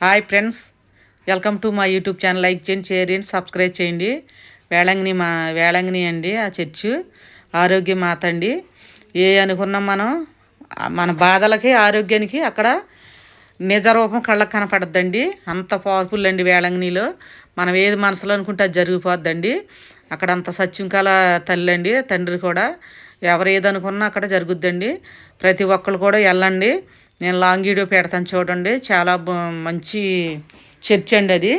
Hi friends, welcome to మా YouTube channel. Like చేయండి, share చేయండి, సబ్స్క్రైబ్ చేయండి. వేళంగిని అండి ఆ చర్చు. ఆరోగ్య మాత అండి. ఏ అనుకున్నాం మనం, మన బాధలకి ఆరోగ్యానికి అక్కడ నిజరూపం కళ్ళకు కనపడద్దండి. అంత పవర్ఫుల్ అండి వేళంగినిలో. మనం ఏది మనసులో అనుకుంటే అది జరిగిపోద్దండి. అక్కడ అంత సత్యంకాల తల్లి అండి, తండ్రి కూడా. ఎవరు ఏదనుకున్నా అక్కడ జరుగుద్దండి. ప్రతి ఒక్కరు కూడా వెళ్ళండి. నేను లాంగ్ వీడియో పెడతాను చూడండి. చాలా మంచి చర్చ్ అండి అది.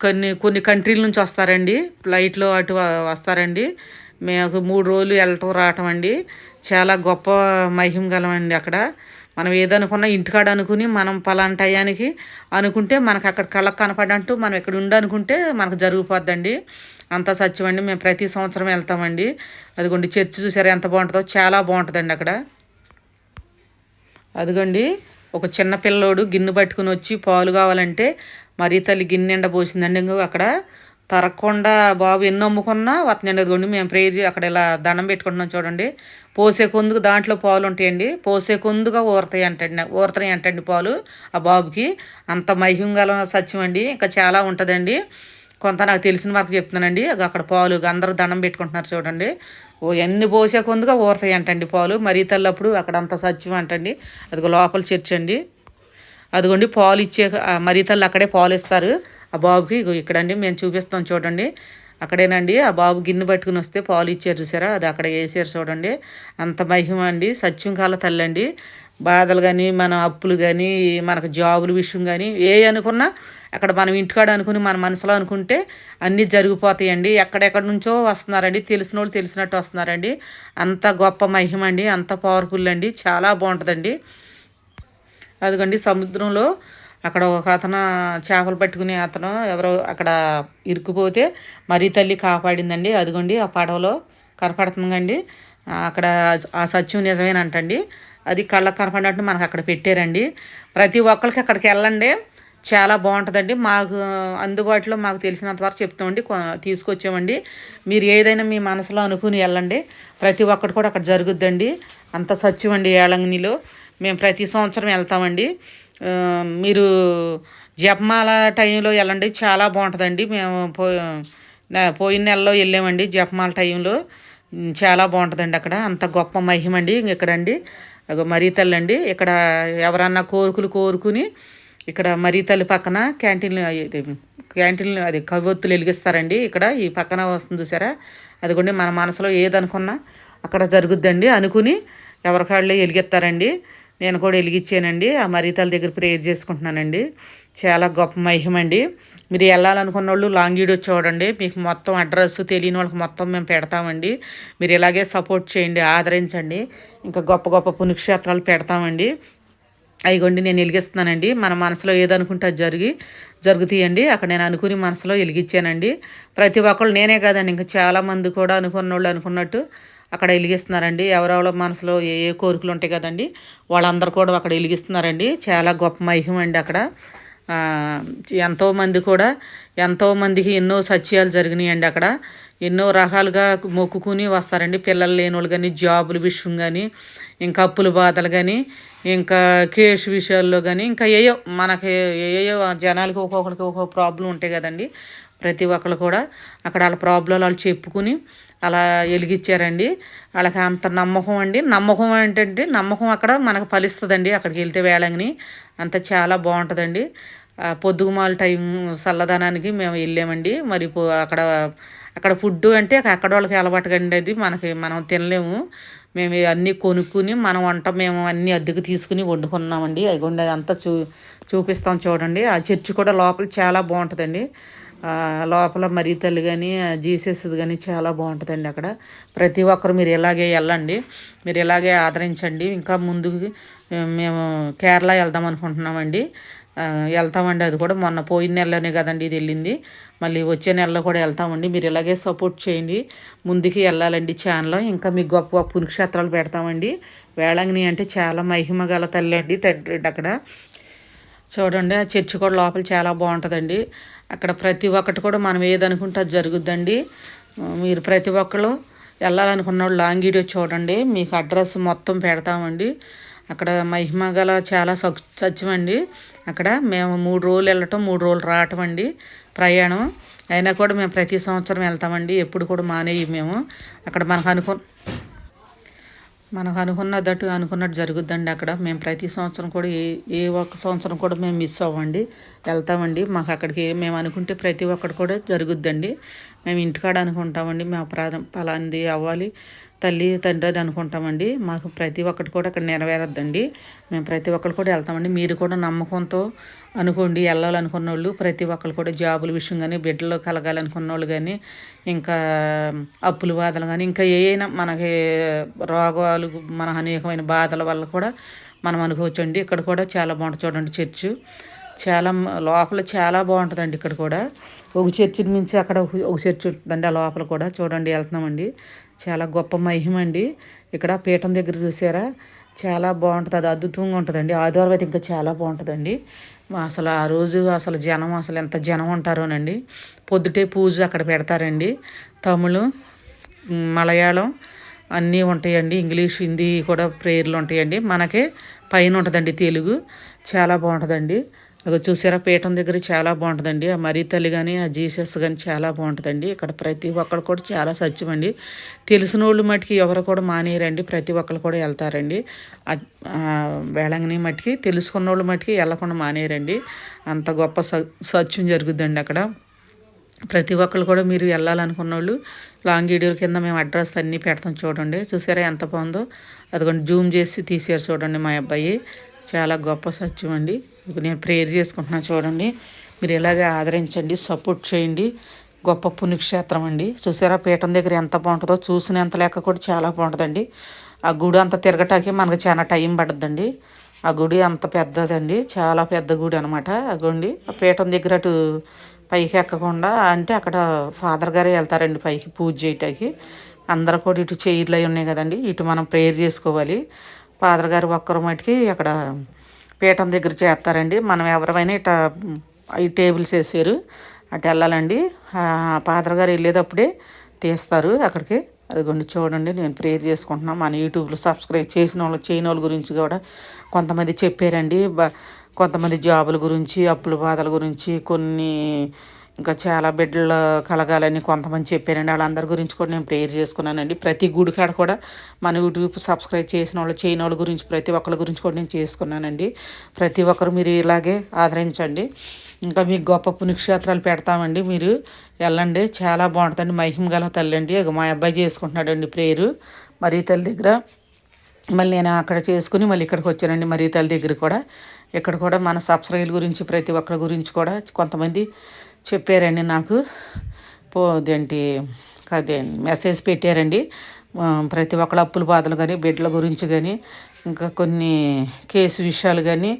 కొన్ని కొన్ని కంట్రీల నుంచి వస్తారండి, ఫ్లైట్లో అటు వస్తారండి. మేము 3 రోజులు వెళ్ళటం రావటం అండి. చాలా గొప్ప మహిమ గలమండి అక్కడ. మనం ఏదనుకున్నా ఇంటికాడ అనుకుని మనం పలానా టయానికి అనుకుంటే మనకు అక్కడ కళ్ళకు కనపడంటూ మనం ఇక్కడ ఉండనుకుంటే మనకు జరిగిపోద్దండి. అంత సత్యం అండి. మేము ప్రతి సంవత్సరం వెళ్తామండి. అదిగోండి చర్చ్ చూసారా ఎంత బాగుంటుందో, చాలా బాగుంటుందండి అక్కడ. అదిగోండి ఒక చిన్న పిల్లోడు గిన్నె పట్టుకుని వచ్చి పాలు కావాలంటే మరీ తల్లి గిన్నె నిండా పోసిందండి. ఇంకో అక్కడ తరగకుండా బాబు ఎన్ని అమ్ముకున్నా వత్తండి. అదిగోండి మేము ప్రేయర్ అక్కడ ఇలా దండం పెట్టుకుంటున్నాం చూడండి. పోసే కొందుకు దాంట్లో పాలు ఉంటాయండి. పోసే కొందుగా ఊరతాయి అంటండి పాలు ఆ బాబుకి. అంత మహిమగల సత్యం అండి. ఇంకా చాలా ఉంటుందండి. కొంత నాకు తెలిసిన వరకు చెప్తున్నానండి. అక్కడ పాలు అందరూ దండం పెట్టుకుంటున్నారు చూడండి. ఎన్ని పోసే కొందుగా ఊరతాయి అంటండి పాలు. మరీ తల్లప్పుడు అక్కడ అంత సత్యం అంటండి. అదిగో లోపల చర్చ్ అండి. అదిగోండి పాలు ఇచ్చే మరీ తల్లి అక్కడే పాలు ఇస్తారు ఆ బాబుకి. ఇక్కడండి మేము చూపిస్తాం చూడండి. అక్కడేనండి ఆ బాబు గిన్నె పట్టుకుని వస్తే పాలు ఇచ్చారు చూసారా, అది అక్కడ వేసారు చూడండి. అంత మహిమ అండి. సత్యం కాల తల్లి అండి. బాధలు కానీ మన అప్పులు కానీ మనకు జాబుల విషయం కానీ ఏ అనుకున్నా అక్కడ మనం ఇంటికాడ అనుకుని మన మనసులో అనుకుంటే అన్నీ జరిగిపోతాయండి. ఎక్కడెక్కడి నుంచో వస్తున్నారండి, తెలిసిన వాళ్ళు తెలిసినట్టు వస్తున్నారండి. అంత గొప్ప మహిమ అండి, అంత పవర్ఫుల్ అండి, చాలా బాగుంటుందండి. అదిగోండి సముద్రంలో అక్కడ ఒక అతను చేపలు పట్టుకునే అతను ఎవరో అక్కడ ఇరుక్కుపోతే మరీ తల్లి కాపాడిందండి. అదిగోండి ఆ పడవలో కనపడుతుందండి. అక్కడ ఆ సత్యం నిజమేనంటండి. అది కళ్ళకు కనపడినట్టు మనకు అక్కడ పెట్టారండి. ప్రతి ఒక్కరికి అక్కడికి వెళ్ళండి, చాలా బాగుంటుందండి. మాకు అందుబాటులో మాకు తెలిసినంత వరకు చెప్తామండి, తీసుకొచ్చామండి. మీరు ఏదైనా మీ మనసులో అనుకుని వెళ్ళండి. ప్రతి ఒక్కటి కూడా అక్కడ జరుగుద్దండి. అంత సత్యం అండి వేళంగినిలో. మేము ప్రతి సంవత్సరం వెళ్తామండి. మీరు జపమాల టైంలో వెళ్ళండి, చాలా బాగుంటుందండి. మేము పోయిన నెలలో వెళ్ళామండి జపమాల టైంలో. చాలా బాగుంటుందండి అక్కడ. అంత గొప్ప మహిమ అండి. ఇక్కడండి మరీ తల్లి అండి. ఇక్కడ ఎవరన్నా కోరుకుని ఇక్కడ మరీ తల్లి పక్కన క్యాంటీన్లు అది కవ్వొత్తులు వెలిగిస్తారండి. ఇక్కడ ఈ పక్కన వస్తుంది చూసారా, అదిగోండి మన మనసులో ఏదనుకున్నా అక్కడ జరుగుద్దండి. అనుకుని ఎవరికాళ్ళే వెలిగిస్తారండి. నేను కూడా వెలిగించానండి. ఆ మరీతల దగ్గర ప్రేయర్ చేసుకుంటున్నానండి. చాలా గొప్ప మహిమ అండి. మీరు వెళ్ళాలనుకున్న వాళ్ళు లాంగ్ వీడియో చూడండి. మీకు మొత్తం అడ్రస్ తెలియని వాళ్ళకి మొత్తం మేము పెడతామండి. మీరు ఇలాగే సపోర్ట్ చేయండి, ఆదరించండి. ఇంకా గొప్ప గొప్ప పుణ్యక్షేత్రాలు పెడతామండి. అయిగోండి నేను వెలిగిస్తున్నానండి. మన మనసులో ఏదనుకుంటే అది జరుగుతాయండి. అక్కడ నేను అనుకుని మనసులో వెలిగించానండి. ప్రతి ఒక్కళ్ళు నేనే కాదండి, ఇంకా చాలామంది కూడా అనుకున్న వాళ్ళు అనుకున్నట్టు అక్కడ వెలిగిస్తున్నారండి. ఎవరెవరో మనసులో ఏ ఏ కోరికలు ఉంటాయి కదండి, వాళ్ళందరూ కూడా అక్కడ వెలిగిస్తున్నారండి. చాలా గొప్ప మహిమ అండి అక్కడ. ఎంతోమందికి ఎన్నో సత్యాలు జరిగినాయండి అక్కడ. ఎన్నో రకాలుగా మొక్కుకుని వస్తారండి. పిల్లలు లేని వాళ్ళు కానీ, జాబుల విషయం కానీ, ఇంకా అప్పుల బాధలు కానీ, ఇంకా కేసు విషయాల్లో కానీ, ఇంకా మనకి ఏయో జనాలకి ఒక్కొక్కరికి ఒక్కొక్క ప్రాబ్లం ఉంటాయి కదండి. ప్రతి ఒక్కరు కూడా అక్కడ వాళ్ళ ప్రాబ్లంలు వాళ్ళు చెప్పుకుని అలా వెలిగించారండి. వాళ్ళకి అంత నమ్మకం అండి. నమ్మకం ఏంటంటే నమ్మకం అక్కడ మనకు ఫలిస్తుందండి. అక్కడికి వెళ్తే వేళంగిని అంత చాలా బాగుంటుందండి. పొద్దుగుమాల టైం చల్లదనానికి మేము వెళ్ళామండి. మరి అక్కడ ఫుడ్ అంటే అక్కడ వాళ్ళకి అలవాటు కండి, అది మనం తినలేము. మేము అన్నీ కొనుక్కుని మన వంట మేము అన్నీ అద్దెకు తీసుకుని వండుకున్నామండి. అది అంతా చూపిస్తాం చూడండి. ఆ చర్చి కూడా లోపల చాలా బాగుంటుందండి. లోపల మరీ తల్లి కానీ జీసస్ది కానీ చాలా బాగుంటుందండి అక్కడ. ప్రతి ఒక్కరు మీరు ఇలాగే వెళ్ళండి, మీరు ఇలాగే ఆదరించండి. ఇంకా ముందుకు మేము కేరళ వెళ్దాం అనుకుంటున్నామండి. వెళ్తామండి. అది కూడా మొన్న పోయిన నెలలోనే కదండి ఇది వెళ్ళింది. మళ్ళీ వచ్చే నెలలో కూడా వెళ్తామండి. మీరు ఇలాగే సపోర్ట్ చేయండి, ముందుకు వెళ్ళాలండి ఛానల్. ఇంకా మీకు గొప్ప గొప్ప పుణ్యక్షేత్రాలు పెడతామండి. వేళంగిని అంటే చాలా మహిమ గల తల్లి అండి, తండ్రి అక్కడ. చూడండి ఆ చర్చి కూడా లోపల చాలా బాగుంటుందండి. అక్కడ ప్రతి ఒక్కటి కూడా మనం ఏదనుకుంటే అది జరుగుద్దండి. మీరు ప్రతి ఒక్కరు వెళ్ళాలనుకున్న వాళ్ళు లాంగ్ వీడియో చూడండి, మీకు అడ్రస్ మొత్తం పెడతామండి. అక్కడ మహిమ గల చాలా సత్యమండి. అక్కడ మేము 3 రోజులు వెళ్ళటం 3 రోజులు రావటం అండి ప్రయాణం. అయినా కూడా మేము ప్రతి సంవత్సరం వెళ్తామండి, ఎప్పుడు కూడా మానేయి మేము. అక్కడ మనకు అనుకున్నట్టు జరుగుద్దండి. అక్కడ మేము ప్రతి సంవత్సరం కూడా ఏ ఒక్క సంవత్సరం కూడా మేము మిస్ అవ్వండి, వెళ్తామండి. మాకు అక్కడికి మేము అనుకుంటే ప్రతి ఒక్కటి కూడా జరుగుద్దండి. మేము ఇంటికాడ అనుకుంటామండి, మా పలాంది అవ్వాలి తల్లి తండ్రి అని అనుకుంటామండి. మాకు ప్రతి ఒక్కటి కూడా అక్కడ నెరవేరద్దండి. మేము ప్రతి ఒక్కరు కూడా వెళ్తామండి. మీరు కూడా నమ్మకంతో అనుకోండి, వెళ్ళాలనుకున్న వాళ్ళు ప్రతి ఒక్కరు కూడా జాబుల విషయం కానీ, బిడ్డలు కలగాలనుకున్న వాళ్ళు కానీ, ఇంకా అప్పుల బాధలు కానీ, ఇంకా ఏమైనా మనకి రోగాలు మన అనేకమైన బాధల వల్ల కూడా మనం అనుకోవచ్చండి. ఇక్కడ కూడా చాలా బాగుంటుంది చూడండి చర్చ్. చాలా లోపల చాలా బాగుంటుందండి. ఇక్కడ కూడా ఒక చర్చి నుంచి అక్కడ ఒక చర్చి ఉంటుందండి, ఆ లోపల కూడా చూడండి వెళ్తున్నామండి. చాలా గొప్ప మహిమ అండి. ఇక్కడ పీఠం దగ్గర చూసారా, చాలా బాగుంటుంది, అది అద్భుతంగా ఉంటుందండి. ఆదివారం అయితే ఇంకా చాలా బాగుంటుందండి. అసలు ఆ రోజు అసలు జనం అసలు ఎంత జనం ఉంటారోనండి. పొద్దుటే పూజ అక్కడ పెడతారండి. తమిళం, మలయాళం అన్నీ ఉంటాయండి. ఇంగ్లీష్, హిందీ కూడా ప్రేయర్లు ఉంటాయండి. మనకే పైన ఉంటుందండి తెలుగు. చాలా బాగుంటుందండి. అది చూసారా పీఠం దగ్గర చాలా బాగుంటుందండి. ఆ మరీ తల్లి కానీ ఆ జీసస్ కానీ చాలా బాగుంటుందండి. ఇక్కడ ప్రతి ఒక్కరు కూడా చాలా సత్యమండి. తెలిసిన వాళ్ళు మట్టుకి ఎవరు కూడా మానేయరండి, ప్రతి ఒక్కరు కూడా వెళ్తారండి. వేళంగిని మట్టుకి తెలుసుకున్న వాళ్ళు మట్టుకి వెళ్ళకుండా మానేయరండి. అంత గొప్ప సత్యం జరుగుద్దండి అక్కడ. ప్రతి ఒక్కరు కూడా మీరు వెళ్ళాలనుకున్న వాళ్ళు లాంగ్ వీడియోల కింద మేము అడ్రస్ అన్నీ పెడతాం చూడండి. చూసారా ఎంత బాగుందో, అదిగోండి జూమ్ చేసి తీసారు చూడండి మా అబ్బాయి. చాలా గొప్ప సత్యం అండి. ఇప్పుడు నేను ప్రేయర్ చేసుకుంటున్నాను చూడండి. మీరు ఇలాగే ఆదరించండి, సపోర్ట్ చేయండి. గొప్ప పుణ్యక్షేత్రం అండి. చూసారా పీఠం దగ్గర ఎంత బాగుంటుందో, చూసినంత లెక్క కూడా చాలా బాగుంటుందండి. ఆ గుడి అంతా తిరగటానికి మనకు చాలా టైం పడుతుందండి. ఆ గుడి అంత పెద్దదండి, చాలా పెద్ద గుడి అనమాట. ఆ గుడి ఆ పీఠం దగ్గర అటు పైకి ఎక్కకుండా, అంటే అక్కడ ఫాదర్ గారే వెళ్తారండి పైకి పూజ చేయటానికి. అందరూ కూడా ఇటు చైర్లు అవి ఉన్నాయి కదండి, ఇటు మనం ప్రేయర్ చేసుకోవాలి. ఫాదర్ గారు ఒక్కరు మటుకి అక్కడ పీఠం దగ్గర చేస్తారండి. మనం ఎవరైనా ఇట ఈ టేబుల్స్ వేసారు, అటు వెళ్ళాలండి. ఫాదర్ గారు వెళ్ళేటప్పుడే తీస్తారు అక్కడికి. అదిగోండి చూడండి నేను ప్రేయర్ చేసుకుంటున్నాను. మన యూట్యూబ్లో సబ్స్క్రైబ్ చేసిన వాళ్ళు చేయని వాళ్ళ గురించి కూడా కొంతమంది చెప్పారండి. కొంతమంది జాబుల గురించి, అప్పుల బాధల గురించి, కొన్ని ఇంకా చాలా బిడ్డలు కలగాలని కొంతమంది చెప్పారండి. వాళ్ళందరి గురించి కూడా నేను ప్రేయర్ చేసుకున్నానండి. ప్రతి గుడికాడ కూడా మన యూట్యూబ్ సబ్స్క్రైబ్ చేసిన వాళ్ళు చేయని వాళ్ళ గురించి ప్రతి ఒక్కరి గురించి కూడా నేను చేసుకున్నానండి. ప్రతి ఒక్కరు మీరు ఇలాగే ఆదరించండి. ఇంకా మీకు గొప్ప పుణ్యక్షేత్రాలు పెడతామండి, మీరు వెళ్ళండి. చాలా బాగుంటుందండి. మహిమ గల తల్లి అండి. మా అబ్బాయి చేసుకుంటున్నాడండి ప్రేయరు మరీ తల్లి దగ్గర. మళ్ళీ నేను అక్కడ చేసుకుని మళ్ళీ ఇక్కడికి వచ్చానండి మరీ తల్లి దగ్గర కూడా. ఇక్కడ కూడా మన సబ్స్క్రైబ్ గురించి ప్రతి ఒక్కరి గురించి కూడా కొంతమంది చెప్పారండి నాకు. అదేంటి అదే మెసేజ్ పెట్టారండి. ప్రతి ఒక్కళ్ళ అప్పుల బాధలు కానీ, బిడ్డల గురించి కానీ, ఇంకా కొన్ని కేసు విషయాలు కానీ,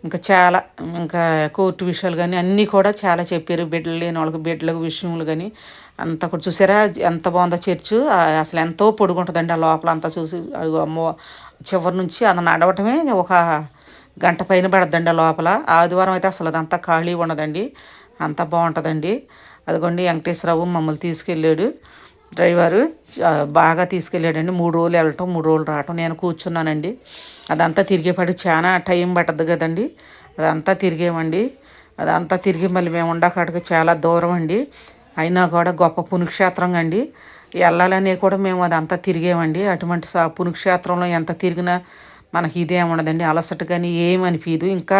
ఇంకా చాలా ఇంకా కోర్టు విషయాలు కానీ అన్నీ కూడా చాలా చెప్పారు. బిడ్డలు లేని వాళ్ళకి బిడ్డల విషయములు కానీ అంతా కూడా చూసారా ఎంత బాగుందో చర్చు. అసలు ఎంతో పొడుగుంటుందండి ఆ లోపల అంతా. చూసి అమ్మో చివరి నుంచి అది నడవటమే ఒక గంట పైన పడద్దండి ఆ లోపల. ఆదివారం అయితే అసలు అదంతా ఖాళీ ఉండదండి, అంత బాగుంటుందండి. అదిగోండి వెంకటేశ్వరరావు మమ్మల్ని తీసుకెళ్ళాడు డ్రైవరు, బాగా తీసుకెళ్ళాడండి. 3 రోజులు వెళ్ళటం 3 రోజులు రావటం. నేను కూర్చున్నానండి. అదంతా తిరిగేపాటి చాలా టైం పట్టద్దు కదండి. అదంతా తిరిగేమండి. అదంతా తిరిగి మళ్ళీ మేము ఉండకాడికి చాలా దూరం అండి. అయినా కూడా గొప్ప పుణ్యక్షేత్రం అండి. వెళ్ళాలని కూడా మేము అదంతా తిరిగామండి. అటువంటి పుణ్యక్షేత్రంలో ఎంత తిరిగినా మనకి ఇదే ఉండదండి, అలసట కానీ ఏమనిపించదు. ఇంకా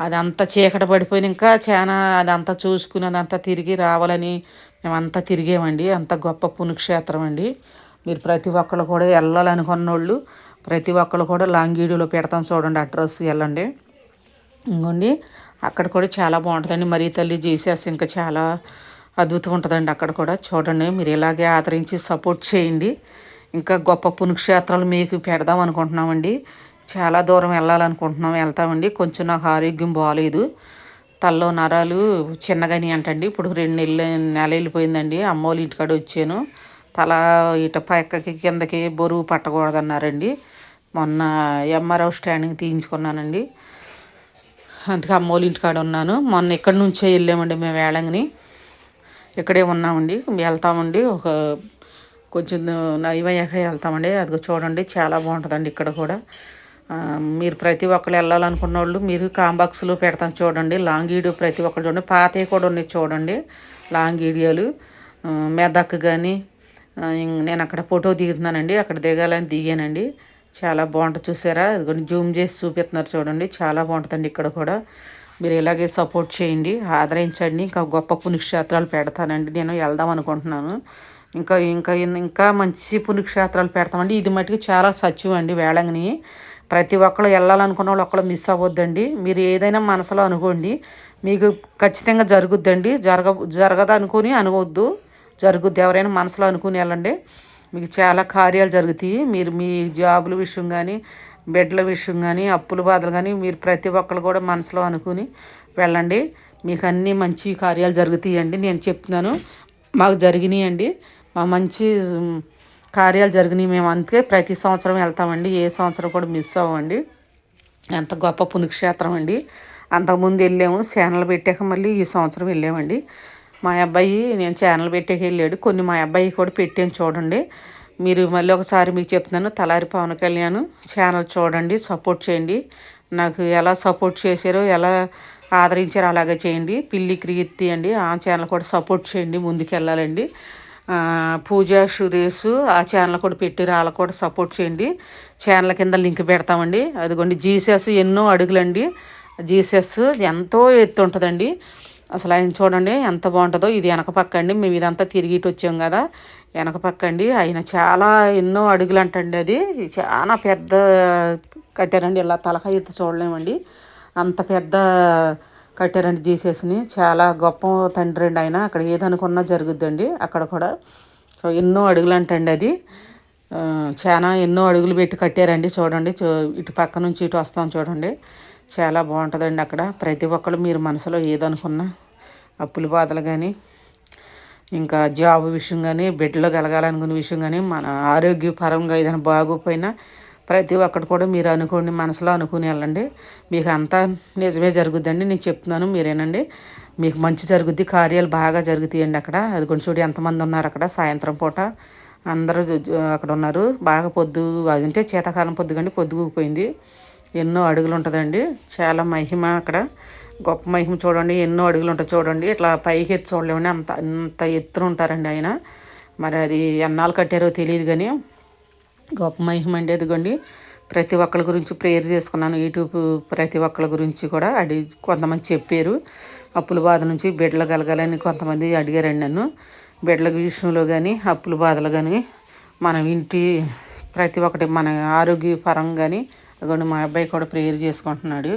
అదంతా చీకటి పడిపోయిన ఇంకా చాలా అదంతా చూసుకుని అదంతా తిరిగి రావాలని మేమంతా తిరిగామండి. అంత గొప్ప పుణ్యక్షేత్రం అండి. మీరు ప్రతి ఒక్కళ్ళు కూడా వెళ్ళాలనుకున్న వాళ్ళు ప్రతి ఒక్కళ్ళు కూడా లాంగ్ వీడియోలో పెడతాం చూడండి, అడ్రస్ వెళ్ళండి. ఇంకోండి అక్కడ కూడా చాలా బాగుంటుందండి. మరీ తల్లి జీసస్ ఇంకా చాలా అద్భుతం ఉంటుందండి అక్కడ కూడా. చూడండి మీరు ఇలాగే ఆదరించి సపోర్ట్ చేయండి. ఇంకా గొప్ప పుణ్యక్షేత్రాలు మీకు పెడదాం అనుకుంటున్నామండి. చాలా దూరం వెళ్ళాలనుకుంటున్నాం, వెళ్తామండి. కొంచెం నాకు ఆరోగ్యం బాగాలేదు, తల్లో నరాలు చిన్నగాని అంటండి. ఇప్పుడు 2 నెలలు వెళ్ళిపోయిందండి. అమ్మోళ్ళ ఇంటికాడ వచ్చాను. తల ఇట పక్కకి కిందకి బరువు పట్టకూడదన్నారండి. మొన్న ఎంఆర్ఓ స్టాండింగ్ తీయించుకున్నానండి. అందుకే అమ్మోళ్ళ ఇంటికాడ ఉన్నాను. మొన్న ఇక్కడి నుంచే వెళ్ళామండి మేము వేళంగిని. ఇక్కడే ఉన్నామండి, వెళ్తామండి. కొంచెం నయమయ్యాక వెళ్తామండి. అది చూడండి చాలా బాగుంటుందండి ఇక్కడ కూడా. మీరు ప్రతి ఒక్కరు వెళ్ళాలనుకున్న వాళ్ళు మీరు కాంబాక్స్లో పెడతాను చూడండి. లాంగ్ వీడియో ప్రతి ఒక్కరు చూడండి. పాతవి కూడా ఉన్నాయి చూడండి లాంగ్ వీడియోలు. మెదక్ కానీ నేను అక్కడ ఫోటో దిగుతున్నానండి. అక్కడ దిగాలని దిగానండి. చాలా బాగుంటుంది చూసారా. అది జూమ్ చేసి చూపిస్తున్నారు చూడండి. చాలా బాగుంటుందండి ఇక్కడ కూడా. మీరు ఇలాగే సపోర్ట్ చేయండి, ఆదరించండి. ఇంకా గొప్ప పుణ్యక్షేత్రాలు పెడతానండి. నేను వెళ్దాం అనుకుంటున్నాను. ఇంకా ఇంకా ఇంకా మంచి పుణ్యక్షేత్రాలు పెడతామండి. ఇది మటుకు చాలా సత్యం అండి. వేళంగిని ప్రతి ఒక్కరు వెళ్ళాలనుకున్న వాళ్ళు ఒక్కరు మిస్ అవ్వద్దండి. మీరు ఏదైనా మనసులో అనుకోండి, మీకు ఖచ్చితంగా జరుగుద్దండి. జరగదు అనుకుని అనుకోవద్దు, జరుగుద్ది. ఎవరైనా మనసులో అనుకుని వెళ్ళండి, మీకు చాలా కార్యాలు జరుగుతాయి. మీరు మీ జాబుల విషయం కానీ, బిడ్డల విషయం కానీ, అప్పుల బాధలు కానీ మీరు ప్రతి ఒక్కరు కూడా మనసులో అనుకుని వెళ్ళండి. మీకు అన్నీ మంచి కార్యాలు జరుగుతాయండి. నేను చెప్తున్నాను, మాకు జరిగినాయండి. మా మంచి కార్యాలు జరిగినాయి. మేము అందుకే ప్రతి సంవత్సరం వెళ్తామండి. ఏ సంవత్సరం కూడా మిస్ అవ్వండి. ఎంత గొప్ప పుణ్యక్షేత్రం అండి. అంతకుముందు వెళ్ళాము, ఛానల్ పెట్టాక మళ్ళీ ఈ సంవత్సరం వెళ్ళామండి. మా అబ్బాయి నేను ఛానల్ పెట్టాక వెళ్ళాడు. కొన్ని మా అబ్బాయి కూడా పెట్టాను చూడండి. మీరు మళ్ళీ ఒకసారి మీకు చెప్తున్నాను, తలారి పవన్ కళ్యాణ్ ఛానల్ చూడండి, సపోర్ట్ చేయండి. నాకు ఎలా సపోర్ట్ చేశారో, ఎలా ఆదరించారో అలాగే చేయండి. పిల్లి క్రియేట్ అండి, ఆ ఛానల్ కూడా సపోర్ట్ చేయండి, ముందుకు వెళ్ళాలండి. పూజా సురేష్ ఆ ఛానల్ కూడా పెట్టారు, వాళ్ళకు కూడా సపోర్ట్ చేయండి. ఛానల్ కింద లింక్ పెడతామండి. అదిగోండి జీసస్ ఎన్నో అడుగులండి. జీసస్ ఎంతో ఎత్తు ఉంటుందండి. అసలు ఆయన చూడండి ఎంత బాగుంటుందో. ఇది వెనక పక్క అండి. మేము ఇదంతా తిరిగి ఇటు వచ్చాం కదా, వెనక పక్క అండి. ఆయన చాలా ఎన్నో అడుగులు అంటండి. అది చాలా పెద్ద కట్టారండి. ఇలా తలకాయ ఎత్తి చూడలేమండి, అంత పెద్ద కట్టారండి జీసస్ని. చాలా గొప్ప తండ్రి అండి ఆయన. అక్కడ ఏదనుకున్నా జరుగుద్దండి అక్కడ కూడా. సో ఎన్నో అడుగులు అంటండి అది. చాలా ఎన్నో అడుగులు పెట్టి కట్టారండి చూడండి. ఇటు పక్క నుంచి ఇటు వస్తాం చూడండి. చాలా బాగుంటుందండి అక్కడ. ప్రతి ఒక్కరు మీరు మనసులో ఏదనుకున్నా, అప్పుల బాధలు కానీ, ఇంకా జాబ్ విషయం కానీ, బిడ్డలు కలగాలనుకునే విషయం కానీ, మన ఆరోగ్యపరంగా ఏదైనా బాగోపోయినా ప్రతి ఒక్కటి కూడా మీరు అనుకోండి, మనసులో అనుకుని వెళ్ళండి. మీకు అంతా నిజమే జరుగుద్దండి. నేను చెప్తున్నాను, మీరేనండి. మీకు మంచి జరుగుద్ది, కార్యాలు బాగా జరుగుతాయండి అక్కడ. అది కొంచెం చూడు ఎంతమంది ఉన్నారు అక్కడ. సాయంత్రం పూట అందరూ అక్కడ ఉన్నారు. బాగా పొద్దు అదంటే శీతాకాలం పొద్దుగండి, పొద్దుగుపోయింది. ఎన్నో అడుగులు ఉంటుందండి. చాలా మహిమ అక్కడ, గొప్ప మహిమ చూడండి. ఎన్నో అడుగులు ఉంటుంది చూడండి. ఇట్లా పైకి ఎత్తి చూడలేమండి, అంత అంత ఎత్తున ఉంటారండి ఆయన. మరి అది ఎన్నాళ్ళు కట్టారో తెలియదు కానీ గొప్ప మహిమ అండి. అదిగోండి ప్రతి ఒక్కరి గురించి ప్రేయర్ చేసుకున్నాను. యూట్యూబ్ ప్రతి ఒక్కరి గురించి కూడా కొంతమంది చెప్పారు. అప్పుల బాధ నుంచి బిడ్డలు కలగాలని కొంతమంది అడిగారండి నన్ను. బిడ్డల విషయంలో కానీ, అప్పుల బాధలు కానీ, మనం ఇంటి ప్రతి ఒక్కటి మన ఆరోగ్యపరంగా కానీ. అదిగోండి మా అబ్బాయి కూడా ప్రేయర్ చేసుకుంటున్నాడు.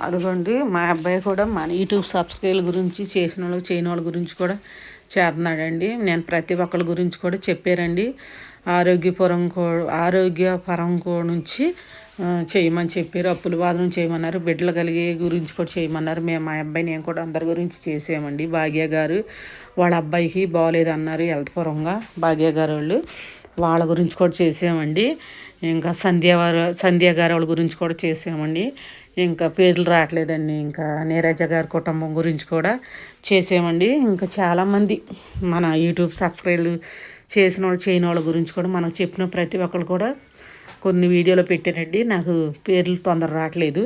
అదిగోండి మా అబ్బాయి కూడా మన యూట్యూబ్ సబ్స్క్రైబ్ గురించి చేసిన వాళ్ళు చేయని వాళ్ళ గురించి కూడా చేస్తున్నాడండి. నేను ప్రతి ఒక్కరి గురించి కూడా చెప్పారండి. ఆరోగ్యపరం నుంచి చేయమని చెప్పారు. అప్పుల బాధ నుంచి చేయమన్నారు. బిడ్డలు కలిగే గురించి కూడా చేయమన్నారు. మేము మా అబ్బాయి నేను కూడా అందరి గురించి చేసామండి. భాగ్య గారు వాళ్ళ అబ్బాయికి బాగోలేదు అన్నారు హెల్త్ పరంగా. భాగ్య గారు వాళ్ళ గురించి కూడా చేసామండి. ఇంకా సంధ్య గారు వాళ్ళ గురించి కూడా చేసామండి. ఇంకా పేర్లు రావట్లేదండి. ఇంకా నీరజ గారి కుటుంబం గురించి కూడా చేసామండి. ఇంకా చాలామంది మన యూట్యూబ్ సబ్స్క్రైబ్ చేసిన వాళ్ళు చేయని వాళ్ళ గురించి కూడా మనం చెప్పిన ప్రతి ఒక్కరు కూడా కొన్ని వీడియోలో పెట్టారండి. నాకు పేర్లు తొందర రావట్లేదు.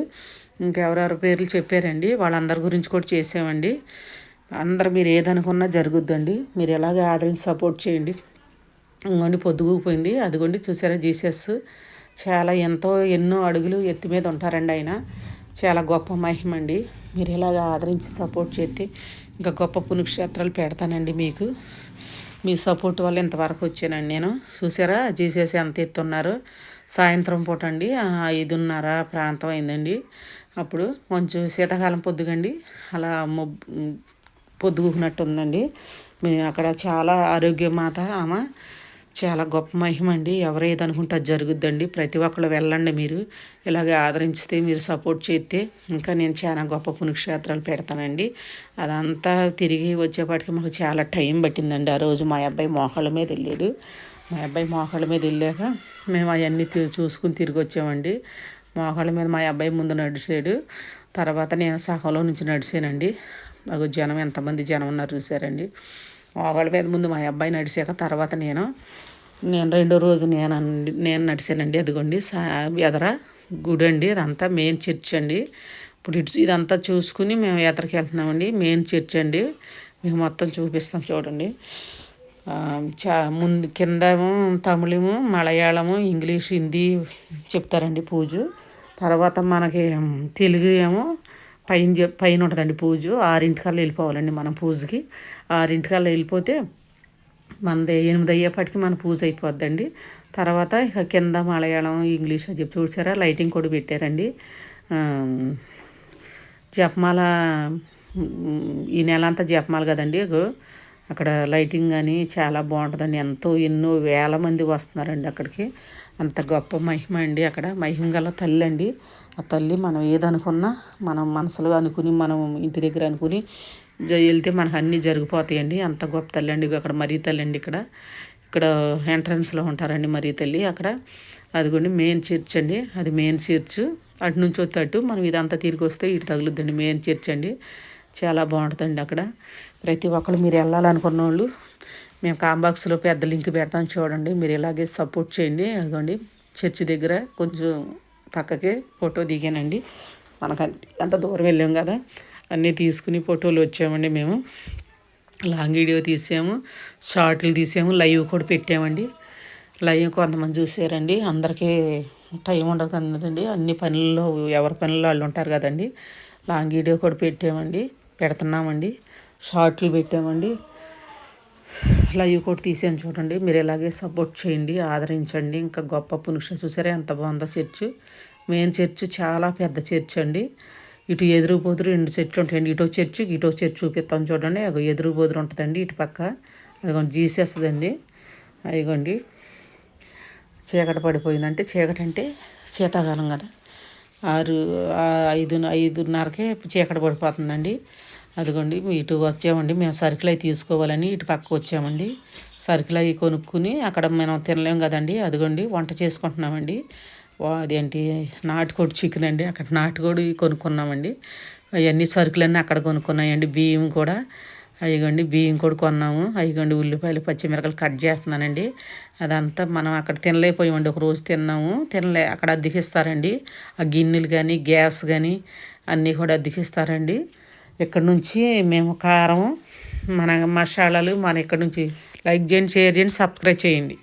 ఇంకెవరెవరు పేర్లు చెప్పారండి, వాళ్ళందరి గురించి కూడా చేసామండి. అందరు మీరు ఏదనుకున్నా జరుగుద్దండి. మీరు ఎలాగే ఆదరించి సపోర్ట్ చేయండి. ఇంకోండి పొద్దుగుపోయింది. అదిగోండి చూసారా జీసస్ చాలా ఎన్నో అడుగులు ఎత్తి మీద ఉంటారండి ఆయన. చాలా గొప్ప మహిమ అండి. మీరు ఇలాగ ఆదరించి సపోర్ట్ చేస్తే ఇంకా గొప్ప పుణ్యక్షేత్రాలు పెడతానండి మీకు. మీ సపోర్ట్ వల్ల ఇంతవరకు వచ్చానండి నేను. చూసారా జీసస్ ఎంత ఎత్తున్నారు. సాయంత్రం పూట అండి 5:30 ప్రాంతం అయిందండి. అప్పుడు కొంచెం శీతాకాలం పొద్దుగండి, అలా పొద్దుగుకున్నట్టు ఉందండి. అక్కడ చాలా ఆరోగ్యమాత ఆమె. చాలా గొప్ప మహిమ అండి. ఎవరు ఏదనుకుంటే అది జరుగుద్దండి. ప్రతి ఒక్కరు వెళ్ళండి. మీరు ఇలాగే ఆదరించితే, మీరు సపోర్ట్ చేస్తే ఇంకా నేను చాలా గొప్ప పుణ్యక్షేత్రాలు పెడతానండి. అదంతా తిరిగి వచ్చేపాటికి మాకు చాలా టైం పట్టిందండి. ఆ రోజు మా అబ్బాయి మోకాళ్ళ మీద వెళ్ళాడు. మా అబ్బాయి మోకాళ్ళ మీద వెళ్ళాక మేము అవన్నీ చూసుకుని తిరిగి వచ్చామండి. మోకాళ్ళ మీద మా అబ్బాయి ముందు నడిచాడు. తర్వాత నేను సగంలో నుంచి నడిచానండి. మాకు ఎంతమంది జనం ఉన్నారు చూసారండి. మోకాళ్ళ మీద ముందు మా అబ్బాయి నడిచాక తర్వాత నేను నేను రెండో రోజు నేను నడిచానండి. అదిగోండి ఎదర గుడి అండి, అదంతా మెయిన్ చర్చ్ అండి. ఇప్పుడు ఇదంతా చూసుకుని మేము ఎదరికి వెళ్తున్నామండి. మెయిన్ చర్చ్ అండి, మీకు మొత్తం చూపిస్తాం చూడండి. ముందు కిందేమో తమిళము, మలయాళము, ఇంగ్లీష్, హిందీ చెప్తారండి పూజ. తర్వాత మనకి తెలుగు ఏమో పైన ఉంటుందండి పూజ. 6 వెళ్ళిపోవాలండి మనం పూజకి. 6 వెళ్ళిపోతే మనది 8 అయ్యేపటికి మన పూజ అయిపోద్దండి. తర్వాత ఇక కింద మలయాళం, ఇంగ్లీష్ అని చెప్పి చూసారా, లైటింగ్ కూడా పెట్టారండి. జపమాల ఈ నెల అంతా జపమాల కదండి. అక్కడ లైటింగ్ కానీ చాలా బాగుంటుందండి. ఎన్నో వేల మంది వస్తున్నారండి అక్కడికి. అంత గొప్ప మహిమ అండి. అక్కడ మహిమ గల తల్లి అండి. ఆ తల్లి మనం ఏదనుకున్నా మనం మనసులో అనుకుని, మనం ఇంటి దగ్గర అనుకుని వెళ్తే మనకు అన్నీ జరిగిపోతాయండి. అంత గొప్ప తల్లి అండి. అక్కడ మరీ తల్లి అండి. ఇక్కడ ఎంట్రన్స్లో ఉంటారండి మరీ తల్లి. అక్కడ అదిగోండి మెయిన్ చర్చ్ అండి. అది మెయిన్ చర్చ్. అటు నుంచి వస్తే మనం ఇదంతా తిరిగి వస్తే ఇటు తగులుద్దండి మెయిన్ చర్చ్ అండి. చాలా బాగుంటుందండి అక్కడ. ప్రతి ఒక్కరు మీరు వెళ్ళాలనుకున్న వాళ్ళు మేము కాంబాక్స్లో పెద్ద లింక్ పెడతాం చూడండి. మీరు ఇలాగే సపోర్ట్ చేయండి. అదిగోండి చర్చి దగ్గర కొంచెం పక్కకి ఫోటో దిగానండి. మనకు అంత దూరం వెళ్ళాం కదా, అన్నీ తీసుకుని ఫోటోలు వచ్చామండి. మేము లాంగ్ వీడియో తీసాము, షార్ట్లు తీసాము, లైవ్ కూడా పెట్టామండి. లైవ్ కొంతమంది చూసారండి. అందరికీ టైం ఉండదు కదండి, అన్ని పనుల్లో ఎవరి పనుల్లో వాళ్ళు ఉంటారు కదండి. లాంగ్ వీడియో కూడా పెడుతున్నామండి. షార్ట్లు పెట్టామండి, లైవ్ కూడా తీసాను చూడండి. మీరు ఇలాగే సపోర్ట్ చేయండి, ఆదరించండి. ఇంకా గొప్ప పురుష చూసారా ఎంత బాగుందో చర్చ్. మెయిన్ చర్చ్ చాలా పెద్ద చర్చ్ అండి. ఇటు ఎదురు బోదురు 2 చర్చిలు ఉంటాయండి. ఇటో చర్చ్ చూపిస్తాం చూడండి. అది ఎదురు బోదురు ఉంటుందండి ఇటు పక్క. అదిగోండి జీసస్ అండి. అదిగోండి చీకటి పడిపోయిందంటే, చీకటి అంటే శీతాకాలం కదా, 5:30కే చీకటి పడిపోతుందండి. అదిగోండి ఇటు వచ్చామండి. మేము సరుకులు అవి తీసుకోవాలని ఇటు పక్క వచ్చామండి. సరుకులు అవి కొనుక్కుని అక్కడ మనం తినలేం కదండి. అదిగోండి వంట చేసుకుంటున్నామండి. అదేంటి నాటుకోడి చికెన్ అండి. అక్కడ నాటుకోడి కొనుక్కున్నామండి. అవన్నీ సరుకులన్నీ అక్కడ కొనుక్కున్నాయండి. బియ్యం కూడా బియ్యం కూడా కొన్నాము. ఉల్లిపాయలు, పచ్చిమిరపకాయలు కట్ చేస్తున్నానండి. అదంతా మనం అక్కడ తినలేకపోయామండి. ఒకరోజు తిన్నాము, అక్కడ అద్దెకిస్తారండి. ఆ గిన్నెలు కానీ గ్యాస్ కానీ అన్నీ కూడా అద్దెకిస్తారండి. ఇక్కడ నుంచి మేము కారం, మన మసాలాలు మన ఇక్కడ నుంచి లైక్ చేయండి, షేర్ చేయండి, సబ్స్క్రైబ్ చేయండి.